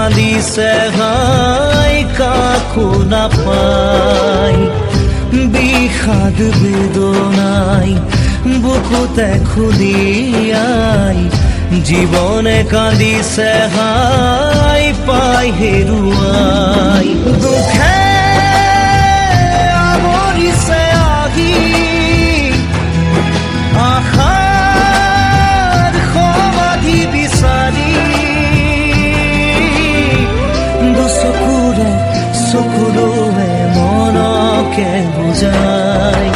কান্দিছে হাই কাকো নাপাই বিষাদ বেদনাই বুকুতে খুলিয়াই জীবনে কান্দিছে হাই পাই হেৰুৱাই দুখে আৱৰিছে আহি আশাৰ সমাধি বিচাৰি দুচকুৰে চকুলোৱে মনকে বুজাই